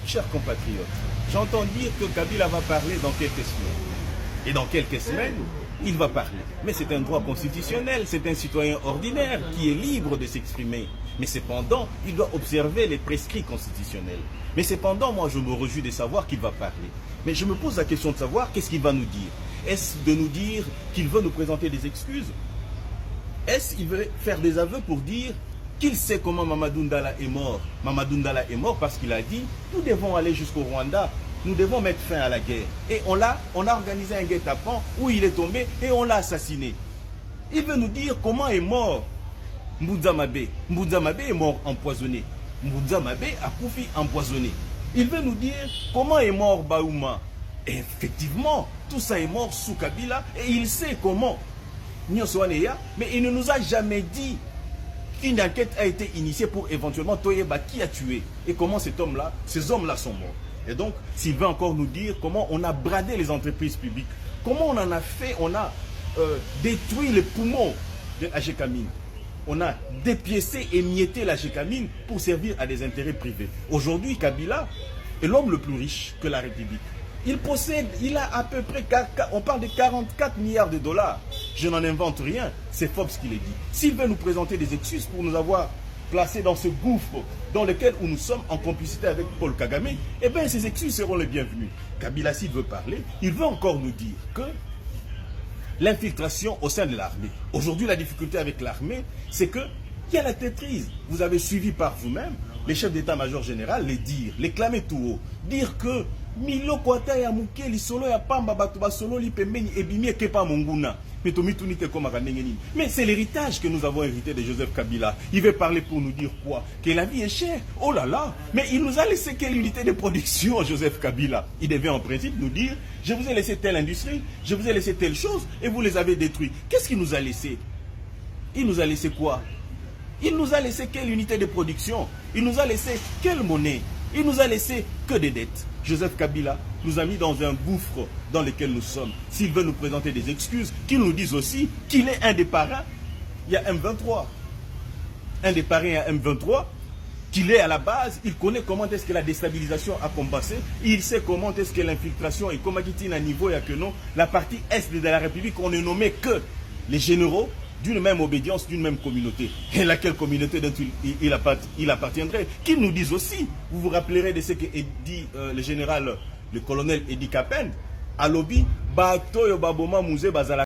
chers compatriotes, j'entends dire que Kabila va parler dans quelques semaines. Et dans quelques semaines, il va parler. Mais c'est un droit constitutionnel, c'est un citoyen ordinaire qui est libre de s'exprimer. Mais cependant, il doit observer les prescrits constitutionnels. Mais cependant, moi, je me réjouis de savoir qu'il va parler. Mais je me pose la question de savoir qu'est-ce qu'il va nous dire. Est-ce de nous dire qu'il veut nous présenter des excuses? Est-ce qu'il veut faire des aveux pour dire qu'il sait comment Mamadou Ndala est mort? Mamadou Ndala est mort parce qu'il a dit « Nous devons aller jusqu'au Rwanda, nous devons mettre fin à la guerre. » Et on a organisé un guet-apens où il est tombé et on l'a assassiné. Il veut nous dire comment est mort Mbouza Mabé. Mbouza Mabé est mort empoisonné. Mbouza Mabé a Koufi empoisonné. Il veut nous dire comment est mort Baouma. Et effectivement, tout ça est mort sous Kabila et il sait comment. Mais il ne nous a jamais dit qu'une enquête a été initiée pour éventuellement Toyeba qui a tué et comment ces hommes-là sont morts. Et donc, s'il veut encore nous dire comment on a bradé les entreprises publiques, comment on en a fait, on a détruit les poumons de Agécamine. On a dépiécé et mietté l'Agécamine pour servir à des intérêts privés. Aujourd'hui, Kabila est l'homme le plus riche que la République. Il a à peu près, on parle de 44 milliards de dollars. Je n'en invente rien, c'est Forbes qui l'a dit. S'il veut nous présenter des excuses pour nous avoir placés dans ce gouffre dans lequel nous sommes en complicité avec Paul Kagame, eh bien ces excuses seront les bienvenues. Kabila, s'il veut parler, il veut encore nous dire que l'infiltration au sein de l'armée. Aujourd'hui, la difficulté avec l'armée, c'est qu'il y a la traîtrise. Vous avez suivi par vous-même les chefs d'état-major général les clamer tout haut, dire que Milo Kwata ya Muke li solo ya Pamba Batuba solo li pembeni ebimi kepa monguna. Mais c'est l'héritage que nous avons hérité de Joseph Kabila. Il veut parler pour nous dire quoi? Que la vie est chère. Oh là là. Mais il nous a laissé quelle unité de production, Joseph Kabila? Il devait en principe nous dire, je vous ai laissé telle industrie, je vous ai laissé telle chose, et vous les avez détruits. Qu'est-ce qu'il nous a laissé? Il nous a laissé quoi? Il nous a laissé quelle unité de production? Il nous a laissé quelle monnaie? Il nous a laissé que des dettes. Joseph Kabila nous a mis dans un gouffre dans lequel nous sommes. S'il veut nous présenter des excuses, qu'il nous dise aussi qu'il est un des parrains. Il y a M23. Un des parrains à M23, qu'il est à la base, il connaît comment est-ce que la déstabilisation a commencé, il sait comment est-ce que l'infiltration et comment il à niveau et à que non, la partie est de la République, on ne nommait que les généraux d'une même obédience, d'une même communauté. Et laquelle communauté dont il appartiendrait? Qu'il nous dise aussi. Vous vous rappellerez de ce que dit le général, le colonel Edi Kapen, à Lobi, Bato Baboma Mouze Bazala.